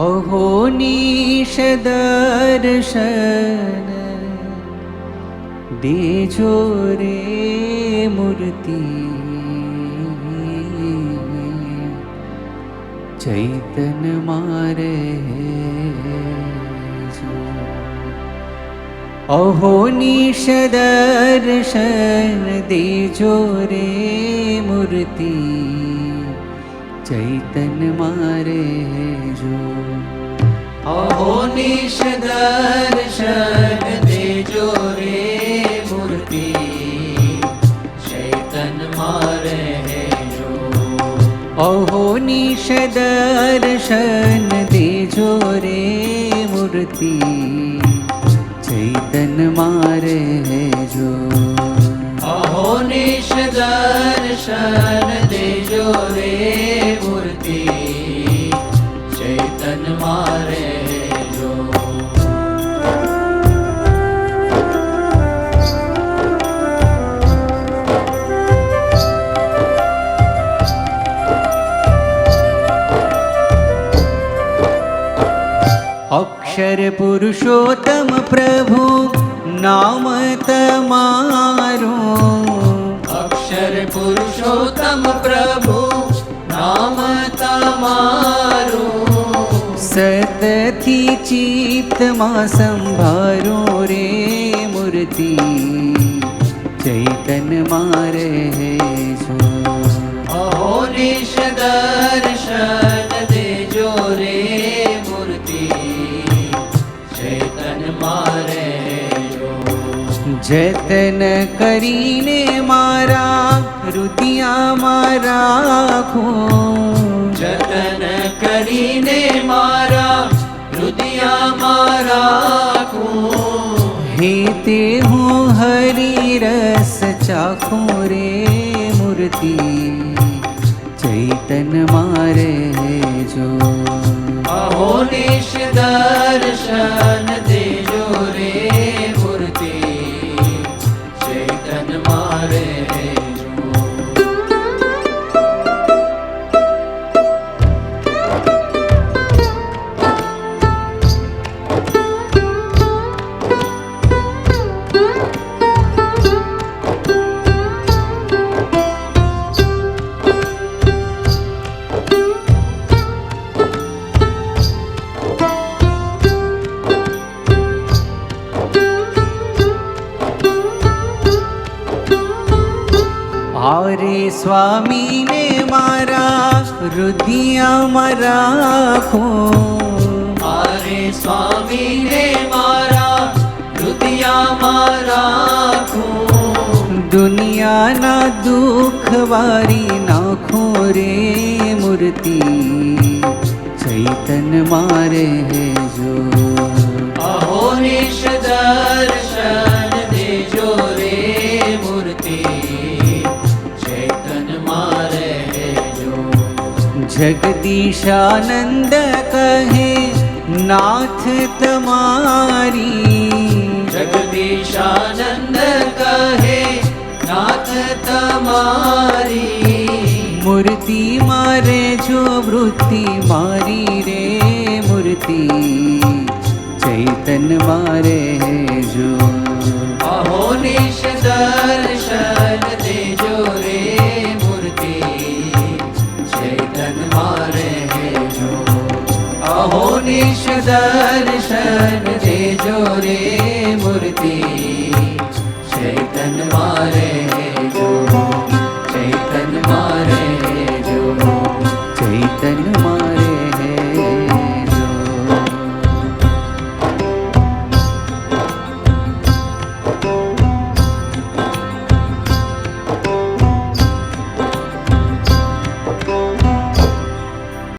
અહોનિશ દર્શન દેજો રે મૂર્તિ, ચૈતન મારે અહોનિશ દર્શન દેજો રે મૂર્તિ, ચૈતન મારે જો. અહોનિશ દર્શન દેજો રે મૂર્તિ, ચૈતન મારે જો. અહોનિશ દર્શન દેજો રે મૂર્તિ, ચૈતન મારે જો. અહોનિશ દર્શન દેજો રે મૂર્તિ, ચૈતન મારે જો. અક્ષર પુરુષોત્તમ પ્રભુ નામ તમારું, અક્ષર પુરુષોત્તમ પ્રભુ નામ તમારું, સતથી ચિત્તમાં સંભારો રે મૂર્તિ, ચૈતન મારે જો. અહોનિશ દર્શન દેજો રે મૂર્તિ, ચૈતન મારે જો. જતન કરીને મારા હૃદયમાં રાખો, જતન કરીને મારા હૃદયમાં રાખું, હે તે હું હરિ રસ ચાખું રે મૂર્તિ, ચૈતન મારે જો. અહોનિશ દર્શન દેજો રે મૂર્તિ, ચૈતન મારે જો. આરે સ્વામીને મારા હૃદયમાં રાખો, મારે સ્વામીને મારા હૃદયમાં રાખું, દુનિયાના દુઃખ વારી નાખો રે મૂર્તિ, ચૈતન મારે જો. અહોનિશ દર્શન દેજો રે મૂર્તિ, ચૈતન મારે જો. જગદીશાનંદ કહે નાથ તમારી, જગદીશાનંદ કહે નાથ તમારી, મૂર્તિ મારે જો વૃત્તિ મારી રે મૂર્તિ, ચૈતન મારે જો. અહોનિશ દર્શન દેજો રે મૂર્તિ, ચૈતન મારે જો. અહોનિશ દર્શન દેજો રે